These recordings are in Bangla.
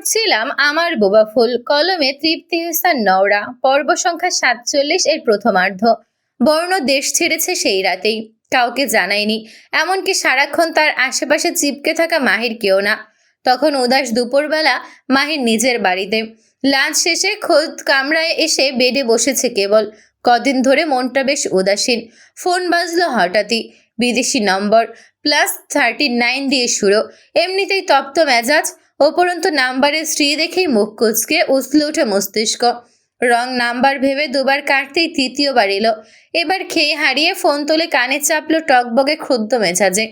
পড়ছিলাম আমার বোবা ফুল কলমে তৃপ্তি ইহসান নওরা, পর্ব সংখ্যা 47 এর প্রথমার্ধ। বর্ণ দেশ ছেড়েছে সেই রাতেই, কাউকে জানায়নি, এমনকি সারাক্ষণ তার আশেপাশে চিপকে থাকা মাহির কেউ না। তখন উদাস দুপুরবেলা মাহির নিজের বাড়িতে লাঞ্চ শেষে খোদ কামরায় এসে বেডে বসেছে কেবল। কদিন ধরে মনটা বেশ উদাসীন। ফোন বাজলো হঠাৎই, বিদেশি নম্বর, +39 দিয়ে শুরু। এমনিতেই তপ্ত মেজাজ, উপরন্তু নাম্বারের স্ত্রী দেখেই মুখ কুঁচকে উছলে ওঠে মস্তিষ্ক। রং নাম্বার ভেবে দুবার কাটতেই তৃতীয়বার এলো। এবার খেয়ে হারিয়ে ফোন তুলে কানে চাপলো টকবগে ক্ষুব্ধ মেজাজে।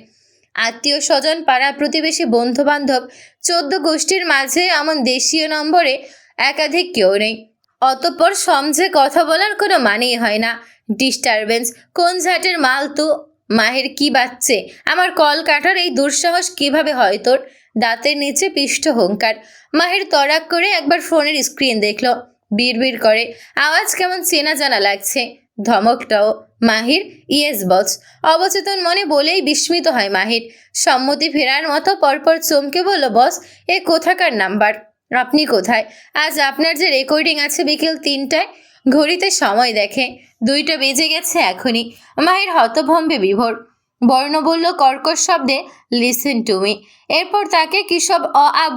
আত্মীয় স্বজন, পাড়া প্রতিবেশী, বন্ধু বান্ধব, 14 গোষ্ঠীর মাঝে এমন দেশীয় নম্বরে একাধিক কেউ নেই। অতঃপর সমঝে কথা বলার কোনো মানেই হয় না। ডিস্টারবেন্স, কোন ঝাটের মাল তো? মাহের কি বাচ্চে? আমার কল কাটার এই দুঃসাহস কিভাবে হয় তোর? দাঁতের নিচে পিষ্ট হুঙ্কার। মাহের তড়াক করে একবার ফোনের স্ক্রিন দেখলো। বিড়বিড় করে, আওয়াজ কেমন চেনা জানা লাগছে। ধমকটাও। মাহির, ইয়েস বস। অবচেতন মনে বলেই বিস্মিত হয় মাহির। সম্মতি ফেরার মতো পরপর চমকে বলল, বস, এ কোথাকার নাম্বার? আপনি কোথায়? আজ আপনার যে রেকর্ডিং আছে বিকেল 3টায়। ঘড়িতে সময় দেখে 2টা বেজে গেছে এখনই। মাহির হতভম্বে বিভোর। বর্ণ বলল কর্কশ শব্দে, লিসেন টু মি। এরপর তাকে কি সব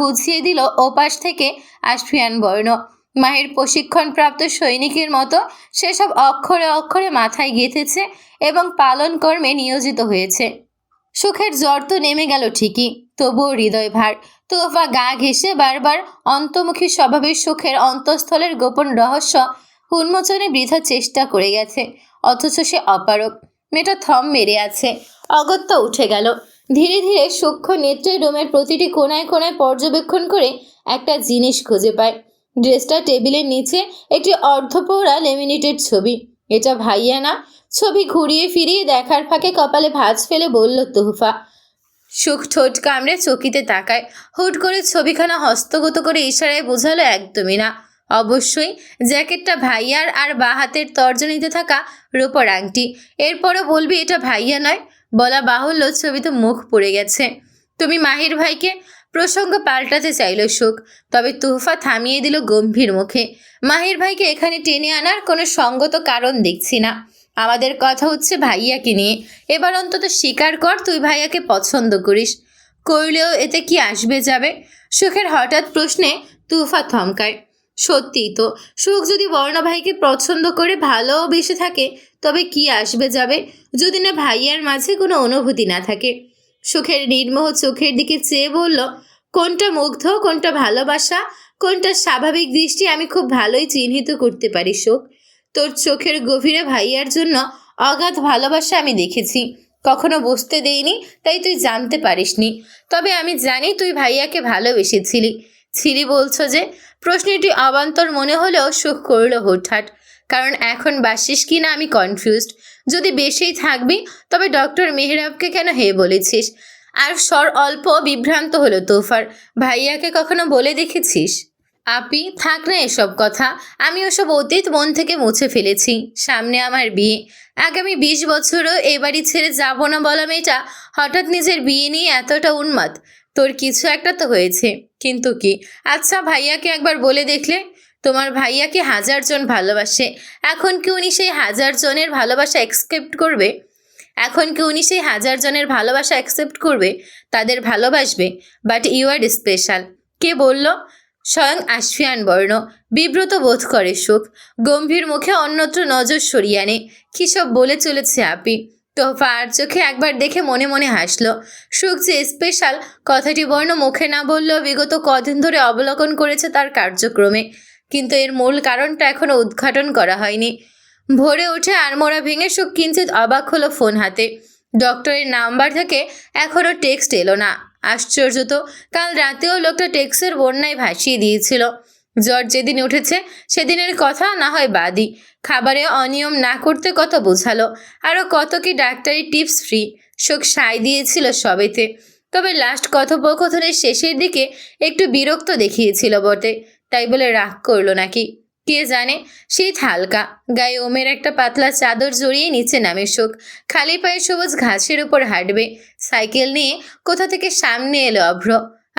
বুঝিয়ে দিল ওপাশ থেকে আশফিয়ান বর্ণ। মাহির প্রশিক্ষণপ্রাপ্ত সৈনিকের মতো সেসব অক্ষরে অক্ষরে মাথায় গেঁথেছে এবং পালন কর্মে নিয়োজিত হয়েছে। সুখের জ্বর তো নেমে গেল ঠিকই, তবুও হৃদয় ভার। তোফা গা ঘেঁষে বারবার অন্তর্মুখী স্বভাবের সুখের অন্তঃস্থলের গোপন রহস্য উন্মোচনে বৃথা চেষ্টা করে গেছে, অথচ সে অপারক। মেয়েটা থম মেরে আছে। অগত্যা উঠে গেল। ধীরে ধীরে সূক্ষ্ম নেত্রে রুমের প্রতিটি কোণায় কোণায় পর্যবেক্ষণ করে একটা জিনিস খুঁজে পায়। ড্রেসটা টেবিলের নিচে একটি অর্ধপৌড়া লেমিনেটেড ছবি। এটা ভাইয়া না? ছবি ঘুরিয়ে ফিরিয়ে দেখার ফাঁকে কপালে ভাঁজ ফেলে বলল তোহফা। সুখ ঠোঁট কামড়ে চকিতে তাকায়। হুট করে ছবিখানা হস্তগত করে ইশারায় বোঝালো, একদমই না। অবশ্যই জ্যাকেটটা ভাইয়ার, আর বা হাতের তর্জনীতে থাকা রূপর আংটি। এরপরও বলবি এটা ভাইয়া নয়? বলা বাহুল্য, ছবিতে মুখ পড়ে গেছে। তুমি মাহির ভাইকে? প্রসঙ্গ পাল্টাতে চাইল সুখ, তবে তোহফা থামিয়ে দিল গম্ভীর মুখে। মাহির ভাইকে এখানে টেনে আনার কোনো সঙ্গত কারণ দেখছি না। আমাদের কথা হচ্ছে ভাইয়াকে নিয়ে। এবার অন্তত স্বীকার কর তুই ভাইয়াকে পছন্দ করিস। করলেও এতে কি আসবে যাবে? সুখের হঠাৎ প্রশ্নে তুফা থমকায়। সত্যিই তো, সুখ যদি বর্ণ ভাইকে পছন্দ করে ভালোবেসে থাকে, তবে কি আসবে যাবে যদি না ভাইয়ার মাঝে কোনো অনুভূতি না থাকে? সুখের নির্মোহ চোখের দিকে চেয়ে বলল, কোনটা মুগ্ধ, কোনটা ভালোবাসা, কোনটা স্বাভাবিক দৃষ্টি আমি খুব ভালোই চিহ্নিত করতে পারি সুখ। তোর চোখের গভীরে ভাইয়ার জন্য অগাধ ভালোবাসা আমি দেখেছি। কখনো বুঝতে দেইনি, তাই তুই জানতে পারিসনি। তবে আমি জানি তুই ভাইয়াকে ভালোবেসেছিলি। ছিলি বলছো যে? প্রশ্নটি অবান্তর মনে হলেও সুখ করল হুটহাট। কারণ এখন বাসিস কি না আমি কনফিউজড। যদি বেশিই থাকবি, তবে ডক্টর মেহরাবকে কেন হে বলেছিস? আর স্বর অল্প বিভ্রান্ত হলো তোফার। ভাইয়াকে কখনো বলে দেখেছিস? আপি, থাক না এসব কথা। আমি ওসব অতীত মন থেকে মুছে ফেলেছি। সামনে আমার বিয়ে। আগামী 20 বছরও এ বাড়ি ছেড়ে যাব না বলা মেয়েটা হঠাৎ নিজের বিয়ে নিয়ে এতটা উন্মাদ। তোর কিছু একটা তো হয়েছে, কিন্তু কি? আচ্ছা, ভাইয়াকে একবার বলে দেখলে? তোমার ভাইয়াকে 1000 জন ভালোবাসে। এখন কি উনি সেই 1000 জনের ভালোবাসা অ্যাকসেপ্ট করবে? তাদের ভালোবাসবে। But you are special. কে বলল? স্বয়ং আশফিয়ান বর্ণ। বিব্রত বোধ করে সুখ। গম্ভীর মুখে অন্যত্র নজর সরিয়ে আনে। কী সব বলে চলেছে আপি? তোহফা আর চোখে একবার দেখে মনে মনে হাসল। সুখ যে স্পেশাল কথাটি বর্ণ মুখে না বললেও বিগত কদিন ধরে অবলোকন করেছে তার কার্যক্রমে। কিন্তু এর মূল কারণটা এখনও উদ্ঘাটন করা হয়নি। ভোরে উঠে আড়মোড়া ভেঙে সুখ কিঞ্চিত অবাক হলো ফোন হাতে। ডক্টরের নাম্বার থেকে এখনও টেক্সট এলো না। আশ্চর্য তো, কাল রাতেও লোকটা টেক্সের বন্যায় ভাসিয়ে দিয়েছিল। জ্বর যেদিন উঠেছে সেদিনের কথা না হয় বাদই, খাবারে অনিয়ম না করতে কত বোঝালো, আরও কত কি ডাক্তারি টিপস ফ্রি। সুখ সায় দিয়েছিল সবেতে। তবে লাস্ট কথোপকথনের শেষের দিকে একটু বিরক্ত দেখিয়েছিল বটে। তাই বলে রাগ করলো নাকি কে জানে। শীত হালকা, গায়ে ওমের একটা পাতলা চাদর জড়িয়ে নিচে নামে সুখ। খালি পায়ে সবুজ ঘাসের উপর হাঁটবে। সাইকেল নিয়ে কোথা থেকে সামনে এলো অভ্র।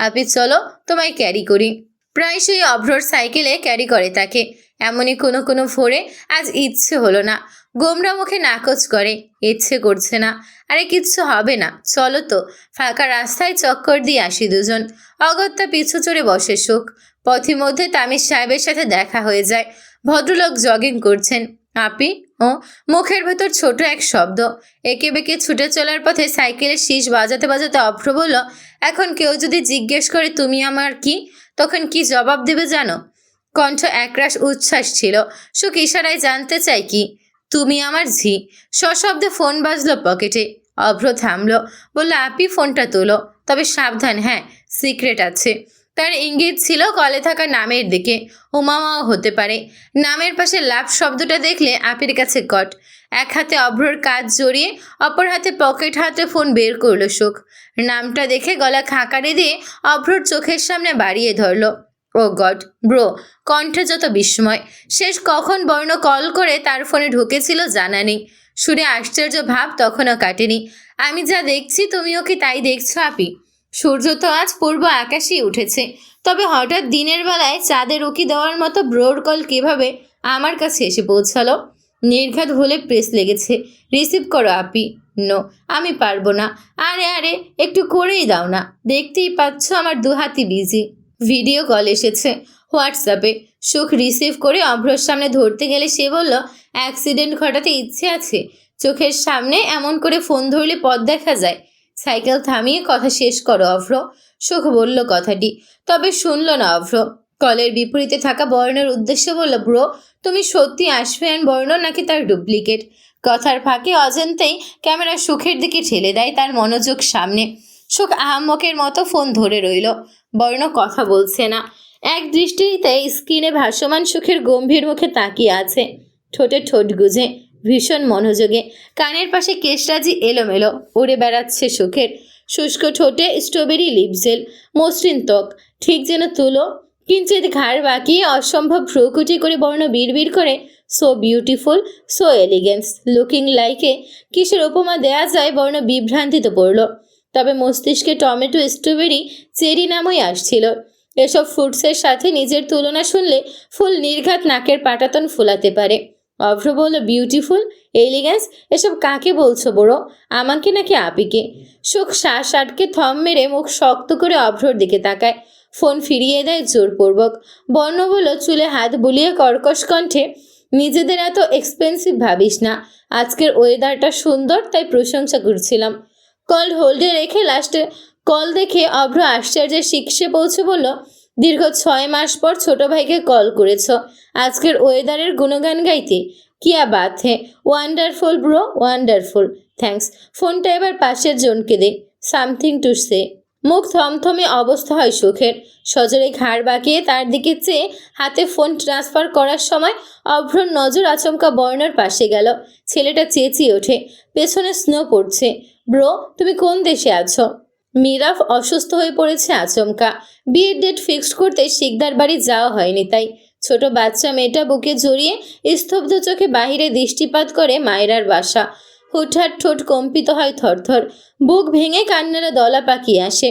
আপি চলো, তোমায় ক্যারি করি। প্রায়শই অভ্রর সাইকেলে ক্যারি করে তাকে। এমনই কোনো ভোরে আজ ইচ্ছে হলো না, গোমরা মুখে নাকচ করে, ইচ্ছে করছে না। আরে কিচ্ছু হবে না, চলো তো। ফাঁকা রাস্তায় চক্কর দিয়ে আসি দুজন। অগত্যা পিছু চড়ে বসে সুখ। পথিমধ্যে তামিজ সাহেবের সাথে দেখা হয়ে যায়। ভদ্রলোক জগিং করছেন। আপি ও মুখের ভেতর ছোট এক শব্দ। একে বেঁকে ছুটে চলার পথে সাইকেলের শীষ বাজাতে বাজাতে অভ্র বলল, এখন কেউ যদি জিজ্ঞেস করে তুমি আমার কি, তখন কি জবাব দেবে জানো? কণ্ঠ একরাশ উচ্ছ্বাস ছিল। সুখ ইশারায় জানতে চাই কি? তুমি আমার ঝি। সশব্দে ফোন বাজলো পকেটে। অভ্র থামলো, বলল, আপি ফোনটা তোলো, তবে সাবধান, হ্যাঁ, সিক্রেট আছে। তার ইঙ্গিত ছিল কলে থাকা নামের দিকে। উমামাও হতে পারে। নামের পাশে লাভ শব্দটা দেখলে আপির কাছে কট। এক হাতে অভ্রর কাজ জড়িয়ে অপর হাতে পকেট হাতে ফোন বের করলো সুখ। নামটা দেখে গলা খাঁকারে দিয়ে অভ্রর চোখের সামনে বাড়িয়ে ধরলো। ও গড, ব্রো। কণ্ঠে যত বিস্ময়। শেষ কখন বর্ণ কল করে তার ফোনে ঢুকেছিল জানা নেই। সুরে আশ্চর্য ভাব তখনও কাটেনি। আমি যা দেখছি তুমিও কি তাই দেখছো আপি? সূর্য তো আজ পূর্ব আকাশেই উঠেছে, তবে হঠাৎ দিনের বেলায় চাঁদের উকি দেওয়ার মতো ব্রোর কল কিভাবে আমার কাছে এসে পৌঁছালো? নির্ঘাত ভুলে প্রেস লেগেছে। রিসিভ করো আপি। নো, আমি পারবো না। আরে আরে, একটু করেই দাও না, দেখতেই পাচ্ছ আমার দুহাতি বিজি। ভিডিও কল এসেছে হোয়াটসঅ্যাপে। সুখ রিসিভ করে অভ্রর সামনে ধরতে গেলে সে বলল, অ্যাক্সিডেন্ট ঘটাতে ইচ্ছে আছে? চোখের সামনে এমন করে ফোন ধরলে পথ দেখা যায়? সাইকেল থামিয়ে কথা শেষ করো অভ্র। সুখ বলল কথাটি, তবে শুনল না অভ্র। কলের বিপরীতে থাকা বর্ণের উদ্দেশ্যে বলল, ব্রো, তুমি সত্যি আশফিয়ান বর্ণ নাকি তার ডুপ্লিকেট? কথার ফাঁকে অজান্তেই ক্যামেরা সুখের দিকে ঠেলে দেয় তার মনোযোগ সামনে। সুখ আহাম্মকের মতো ফোন ধরে রইল। বর্ণ কথা বলছে না। এক দৃষ্টিতে স্ক্রিনে ভাসমান সুখের গম্ভীর মুখে তাকিয়ে আছে, ঠোঁটে ঠোঁট গুজে, ভীষণ মনোযোগে। কানের পাশে কেশরাজি এলোমেলো উড়ে বেড়াচ্ছে সুখের। শুষ্ক ঠোঁটে স্ট্রবেরি লিপজেল, মসৃণ ত্বক, ঠিক যেন তুলো। কিঞ্চিত ঘাড় বাঁকিয়ে অসম্ভব ভ্রুকুটি করে বর্ণ বিড়বিড় করে, so beautiful, so elegance, looking লাইকে। কিসের উপমা দেয়া যায় বর্ণ বিভ্রান্তিতে পড়ল। তবে মস্তিষ্কে টমেটো, স্ট্রবেরি, চেরি নামই আসছিল। এসব ফ্রুটসের সাথে নিজের তুলনা শুনলে ফুল নির্ঘাত নাকের পাটাতন ফুলাতে পারে। অভ্র বলল, বিউটিফুল, এলিগেন্স, এসব কাকে বলছো বড়ো? আমাকে নাকি আপিকে? সুখ শ্বাস আটকে থম মেরে মুখ শক্ত করে অভ্রর দিকে তাকায়। ফোন ফিরিয়ে দেয় জোরপূর্বক। বর্ণ বলল, চুলে হাত বুলিয়ে কর্কশ কণ্ঠে, নিজেদের এত এক্সপেন্সিভ ভাবিস না। আজকের ওয়েদারটা সুন্দর, তাই প্রশংসা করছিলাম। কল হোল্ডে রেখে লাস্টে কল দেখে অভ্র আশ্চর্যের শীর্ষে পৌঁছে বলল, দীর্ঘ 6 মাস পর ছোট ভাইকে কল করেছ আজকের ওয়েদারের গুণগান গাইতে? কিয়া বাত হে, ওয়ান্ডারফুল ব্রো, ওয়ান্ডারফুল। থ্যাঙ্কস। ফোনটা এবার পাশের জনকে দে, সামথিং টু সে। মুখ থমথমে অবস্থা হয় সুখের। সজোরে ঘাড় বাঁকিয়ে তার দিকে চেয়ে হাতে ফোন ট্রান্সফার করার সময় অভ্রর নজর আচমকা বর্ণার পাশে গেল। ছেলেটা চেঁচিয়ে ওঠে, পেছনে স্নো পড়ছে। ব্রো, তুমি কোন দেশে আছো? মিরাফ অসুস্থ হয়ে পড়েছে আচমকা। বিয়ের ডেট ফিক্সড করতে শিকদার বাড়ি যাওয়া হয়নি, তাই ছোট বাচ্চা মেয়েটা বুকে জড়িয়ে স্তব্ধ চোখে বাহিরে দৃষ্টিপাত করে মায়রার বাসা। হুটহাট ঠোঁট কম্পিত হয় থরথর, বুক ভেঙে কান্নারা দলা পাকিয়ে আসে।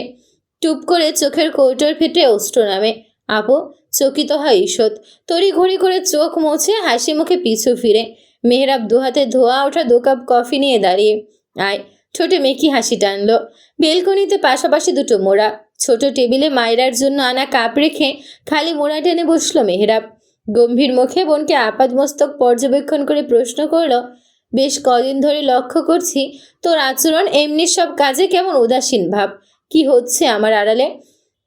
টুপ করে চোখের কৌটোর ফেটে অস্ত্র নামে। আপু চকিত হয় ঈষৎ, তড়িঘড়ি করে চোখ মুছে হাসি মুখে পিছু ফিরে। মেহরাব দুহাতে ধোয়া ওঠা 2 কাপ কফি নিয়ে দাঁড়িয়ে। আয়। ঠোঁটে মেকি হাসি টানল। বেলকনিতে পাশাপাশি দুটো মোড়া। ছোট টেবিলে মায়রার জন্য আনা কাপ রেখে খালি মোড়া টেনে বসল মেহরাব। গম্ভীর মুখে বোনকে আপাদমস্তক পর্যবেক্ষণ করে প্রশ্ন করল, বেশ কদিন ধরে লক্ষ্য করছি তোর আচরণ এমনি সব কাজে কেমন উদাসীন ভাব। কি হচ্ছে আমার আড়ালে?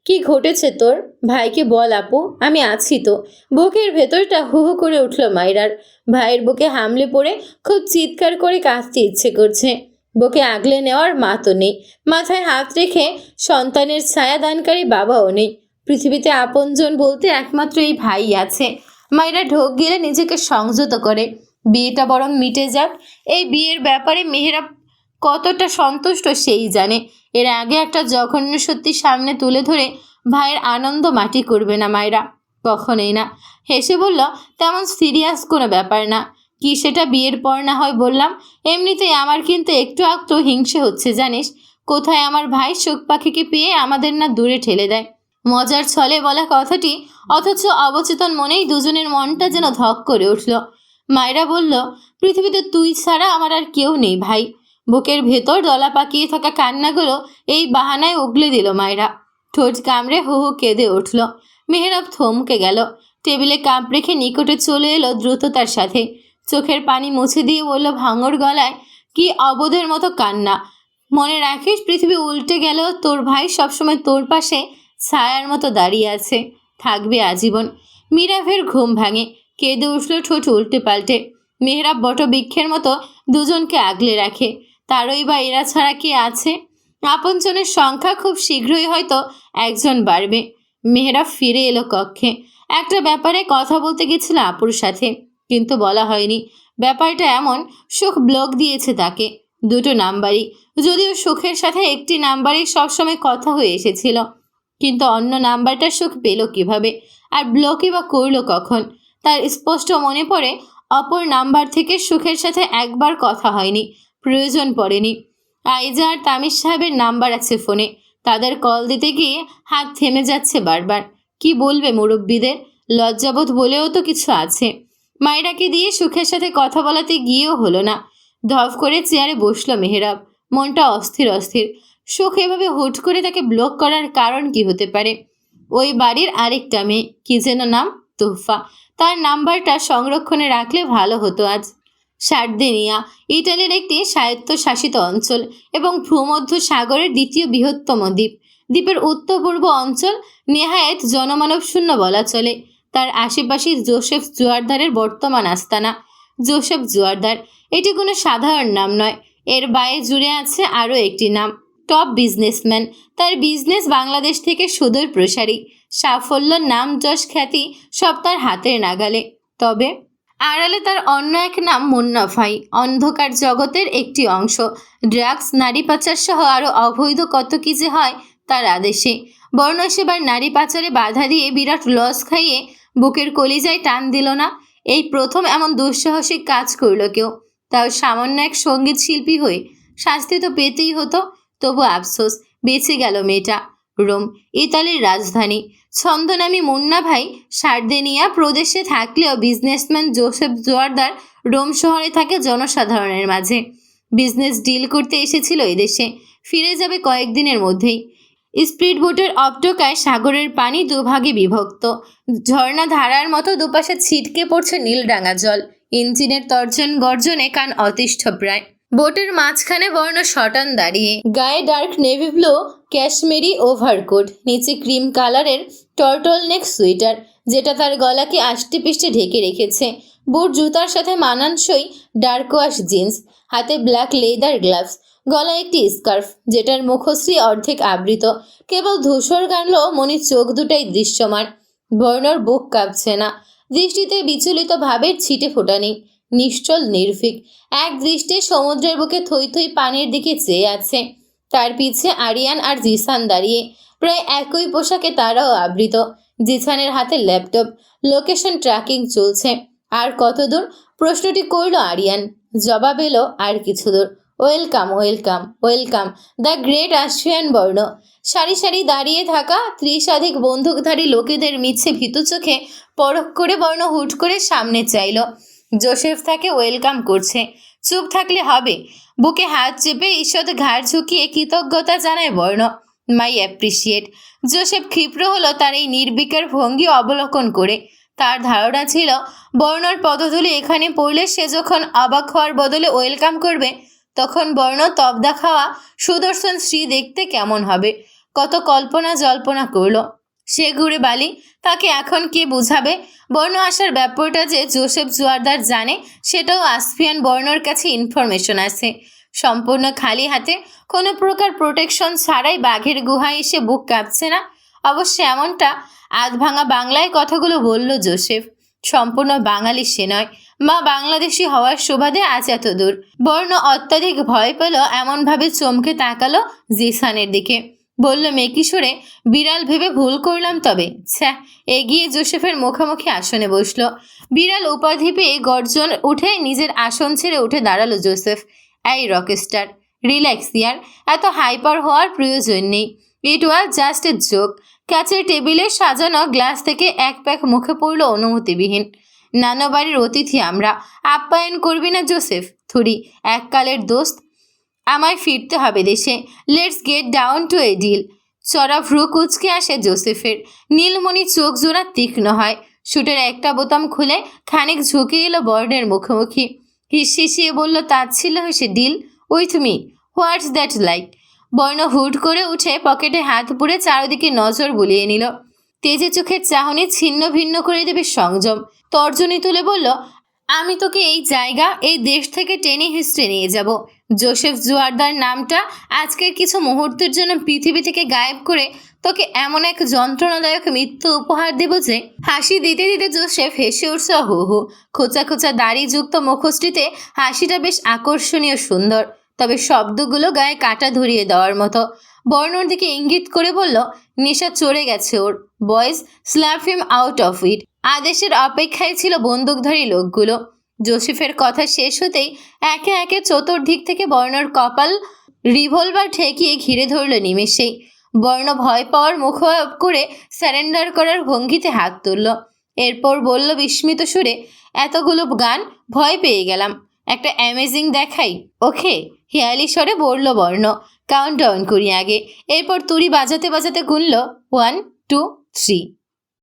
কি ঘটেছে তোর? ভাইকে বল আপু, আমি আছি তো। বুকের ভেতরটা হু হু করে উঠল মায়রার। ভাইয়ের বুকে হামলে পড়ে খুব চিৎকার করে কাঁদতে ইচ্ছে করছে। বুকে আগলে নেওয়ার মা তো নেই, মাথায় হাত রেখে সন্তানের ছায়া দানকারী বাবাও নেই। পৃথিবীতে আপনজন বলতে একমাত্র এই ভাই আছে। মায়েরা ঢোক গেলে নিজেকে সংযত করে, বিয়েটা বরং মিটে যাক। এই বিয়ের ব্যাপারে মেহেরাব কতটা সন্তুষ্ট সেই জানে। এর আগে একটা জঘন্য সত্যি সামনে তুলে ধরে ভাইয়ের আনন্দ মাটি করবে না মায়েরা, কখনোই না। হেসে বলল, তেমন সিরিয়াস কোনো ব্যাপার না। কি সেটা বিয়ের পর না হয় বললাম। এমনিতেই আমার কিন্তু একটু একটু হিংসে হচ্ছে জানিস। কোথায় আমার ভাই শোক পাখিকে পেয়ে আমাদের না দূরে ঠেলে দেয়। মজার ছলে বলা কথাটি, অথচ অবচেতন মনেই দুজনের মনটা যেন ধক করে উঠল। মায়েরা বলল, পৃথিবীতে তুই ছাড়া আমার আর কেউ নেই ভাই। বুকের ভেতর দলা পাকিয়ে থাকা কান্নাগুলো এই বাহানায় উগলে দিল মায়েরা। ঠোঁট কামড়ে হু হু কেঁদে উঠল। মেহরাব থমকে গেল। টেবিলে কাপ রেখে নিকটে চলে এলো দ্রুততার সাথে। চোখের পানি মুছে দিয়ে বলল ভাঙর গলায়, কি অবোধের মতো কান্না! মনে রাখিস, পৃথিবী উল্টে গেলেও তোর ভাই সবসময় তোর পাশে ছায়ার মতো দাঁড়িয়ে আছে, থাকবে আজীবন। মিরাভের ঘুম ভাঙে, কেঁদে উঠল ঠোঁট উল্টে পাল্টে। মেহরাব বটবৃক্ষের মতো দুজনকে আগলে রাখে। তারই বা এরা ছাড়া কে আছে? আপনজনের সংখ্যা খুব শীঘ্রই হয়তো একজন বাড়বে। মেহরাব ফিরে এলো কক্ষে। একটা ব্যাপারে কথা বলতে গেছিল আপুর সাথে, কিন্তু বলা হয়নি। ব্যাপারটা এমন, সুখ ব্লক দিয়েছে তাকে। দুটো নাম্বারই, যদিও সুখের সাথে একটি নাম্বারেই সবসময় কথা হয়ে এসেছিল, কিন্তু অন্য নাম্বারটা সুখ পেল কিভাবে, আর ব্লকই বা করলো কখন? তার স্পষ্ট মনে পড়ে অপর নাম্বার থেকে সুখের সাথে একবার কথা হয়নি, প্রয়োজন পড়েনি। আইজা আর তামিজ সাহেবের নাম্বার আছে ফোনে, তাদের কল দিতে গিয়ে হাত থেমে যাচ্ছে বারবার। কি বলবে মুরব্বীদের? লজ্জাবোধ বলেও তো কিছু আছে। মায়েরাকে দিয়ে সুখের সাথে কথা বলাতে গিয়েও হলো না। ধপ করে চেয়ারে বসলো মেহরাব, মনটা অস্থির অস্থির। সুখ এভাবে হুট করে তাকে ব্লক করার কারণ কি হতে পারে? ওই বাড়ির আরেকটা মেয়ে, কি যেন নাম, তোহফা, তার নাম্বারটা সংরক্ষণে রাখলে ভালো হতো আজ। সার্দিনিয়া ইটালির একটি স্বায়ত্তশাসিত অঞ্চল এবং ভূমধ্য সাগরের দ্বিতীয় বৃহত্তম দ্বীপ। দ্বীপের উত্তর পূর্ব অঞ্চল নেহায়েত জনমানব শূন্য বলা চলে। তার আশেপাশে জোসেফ জোয়ারদারের বর্তমান আস্তানা। জোসেফ জোয়ারদার, এটি কোনো সাধারণ নাম নয়। এর বাইরে জুড়ে আছে আরও একটি নাম, টপ বিজনেসম্যান। তার বিজনেস বাংলাদেশ থেকে সুদূর প্রসারী। সাফল্য, নাম, যশ, খ্যাতি সব তার হাতের নাগালে। তবে আড়ালে তার অন্য এক নাম মুন্নাফাই, অন্ধকার জগতের একটি অংশ। ড্রাগস, নারী পাচার সহ আরও অবৈধ কত কি যে হয় তার আদেশে। বর্ণ সেবার নারী পাচারে বাধা দিয়ে বিরাট লস খাইয়ে বুকের কলিজায় টান দিল না। এই প্রথম এমন দুঃসাহসিক কাজ করল কেউ, তাও সামান্য এক সঙ্গীত শিল্পী হয়ে। শাস্তি তো পেতেই হতো, তবু আফসোস, বেঁচে গেল মেয়েটা। রোম, ইতালির রাজধানী। ছন্দনামী মুন্না ভাই সার্দিনিয়া প্রদেশে থাকলেও বিজনেসম্যান জোসেফ জোয়ারদার রোম শহরে থাকে জনসাধারণের মাঝে। বিজনেস ডিল করতে এসেছিল এদেশে, ফিরে যাবে কয়েকদিনের মধ্যেই। স্পিড বোটের অপটকায় সাগরের পানি দুভাগে বিভক্ত। ঝর্ণা ধারার মতো দুপাশে ছিটকে পড়ছে নীলরাঙা জল। ইঞ্জিনের তর্জন গর্জনে কান অতিষ্ঠ প্রায়। বোটের মাঝখানে বর্ণ শটান দাঁড়িয়ে, গায়ে ডার্ক নেভি ব্লু ক্যাশমেরি ওভারকোট, নিচে ক্রিম কালারের টার্টল নেক সোয়েটার, যেটা তার গলাকে আষ্টে পিষ্টে ঢেকে রেখেছে। বুট জুতার সাথে মানানসই ডার্ক ওয়াশ জিন্স, হাতে ব্ল্যাক লেদার গ্লাভস, গলায় একটি স্কার্ফ যেটার মুখশ্রী অর্ধেক আবৃত। কেবল ধূসর গানলো মনির চোখ দুটাই দৃশ্যমান। বর্ণর বুক কাঁপছে না, দৃষ্টিতে বিচলিত ভাবের ছিটে ফোটা নেই। নিশ্চল নির্ভীক, এক দৃষ্টে সমুদ্রের বুকে থই থই পানির দিকে চেয়ে আছে। তার পিছে আরিয়ান আর জিসান দাঁড়িয়ে, প্রায় একই পোশাকে তারাও আবৃত। জিসানের হাতে ল্যাপটপ, লোকেশন ট্র্যাকিং চলছে। আর কত দূর? প্রশ্নটি করল আরিয়ান, জবাব এলো আর কিছু দূর। Welcome welcome welcome, the great Russian বর্ণ। সারি সারি দাঁড়িয়ে থাকা 30 বন্দুকধারী লোকেদের মিছে ভীতু চোখে পরখ করে বর্ণ হুট করে সামনে চাইল। জোসেফ তাকে ওয়েলকাম করছে, চুপ থাকলে হবে? বুকে হাত চেপে ঈষৎ ঘাড় ঝুঁকিয়ে কৃতজ্ঞতা জানায় বর্ণ। মাই অ্যাপ্রিসিয়েট। জোসেফ ক্ষিপ্র হলো তার এই নির্বিকার ভঙ্গি অবলোকন করে। তার ধারণা ছিল বর্ণর পদধূলি এখানে পড়লে সে যখন অবাক হওয়ার বদলে ওয়েলকাম করবে, তখন বর্ণ তবদা খাওয়া সুদর্শন শ্রী দেখতে কেমন হবে। কত কল্পনা জল্পনা করল সে ঘুরে বালি। তাকে এখন কে বুঝাবে? বর্ণ আসার ব্যাপারটা যে জোসেফ জোয়ারদার জানে, সেটাও আসফিয়ান বর্ণর কাছে ইনফরমেশন আছে। সম্পূর্ণ খালি হাতে, কোনো প্রকার প্রোটেকশন ছাড়াই বাঘের গুহায় এসে বুক কাঁপছে না? অবশ্য এমনটা আধভাঙা বাংলায় কথাগুলো বলল জোসেফ। সম্পূর্ণ বাঙালি সে নয়, মা বাংলাদেশি হওয়ার সুবাদে আজ এত দূর। বর্ণ অত্যাধিক ভয় পেল, এমনভাবে চমকে তাকালো জিসানের দিকে। বলল মেকি সুরে, বিড়াল ভেবে ভুল করলাম তবে। ছ্যাঃ। এগিয়ে জোসেফের মুখোমুখি আসনে বসল। বিড়াল উপাধি পেয়ে গর্জন উঠে নিজের আসন ছেড়ে উঠে দাঁড়ালো জোসেফ। এই রকস্টার, রিল্যাক্স ইয়ার, এত হাইপার হওয়ার প্রয়োজন নেই। ইট ওয়াজ জাস্ট এ জোক। কাছের টেবিলে সাজানো গ্লাস থেকে এক প্যাক মুখে পড়ল অনুমতিবিহীন। নানা বাড়ির অতিথি আমরা, আপ্যায়ন করবি না জোসেফ? থুরি, এককালের দোস্ত। আমায় ফিরতে হবে দেশে। Let's get down to a deal. চড়া ভ্রু কুচকে আসে জোসেফের। নীলমণি চোখ জোড়া তীক্ষ্ণ হয়। শুটের একটা বোতাম খুলে খানিক ঝুঁকে এলো বর্ণের মুখোমুখি। হিসিয়ে বলল, তাচ্ছিল্য হেসে, deal with me? What's that like? বর্ণ হুট করে উঠে পকেটে হাত পুরে চারদিকে নজর বুলিয়ে নিল। তেজে চোখের চাহনি ছিন্ন ভিন্ন করে দেবে সংযম। তর্জনী তুলে বলল, আমি তোকে এই জায়গা, এই দেশ থেকে টেনে হিস্ট্রি নিয়ে যাব। জোসেফ জোয়ারদার নামটা আজকের কিছু মুহূর্তের জন্য পৃথিবী থেকে গায়েব করে তোকে এমন এক যন্ত্রণাদায়ক মৃত্যু উপহার দেব যে। হাসি দিতে দিতে জোসেফ হেসে উঠছে হু হু। খোঁচা খোঁচা দাড়িযুক্ত মুখোশটিতে হাসিটা বেশ আকর্ষণীয় সুন্দর, তবে শব্দগুলো গায়ে কাটা ধরিয়ে দেওয়ার মতো। বর্ণর দিকে ইঙ্গিত করে বলল, নেশা চড়ে গেছে ওর। Boys, slap him out of it. আদেশের অপেক্ষায় ছিল বন্দুকধারী লোকগুলো। জোসেফের কথা শেষ হতেই একে একে চতুর্দিক থেকে বর্ণর কপাল রিভলভার ঠেকিয়ে ঘিরে ধরল নিমেষেই। বর্ণ ভয় পাওয়ার মুখভাব করে স্যারেন্ডার করার ভঙ্গিতে হাত তুলল। এরপর বলল বিস্মিত সুরে, এতগুলো গান, ভয় পেয়ে গেলাম। একটা অ্যামেজিং দেখাই? ওকে, হেয়ালি স্বরে বলল বর্ণ। কাউন্ট ডাউন করি আগে। এরপর তুড়ি বাজাতে বাজাতে গুনল, 1 2 3।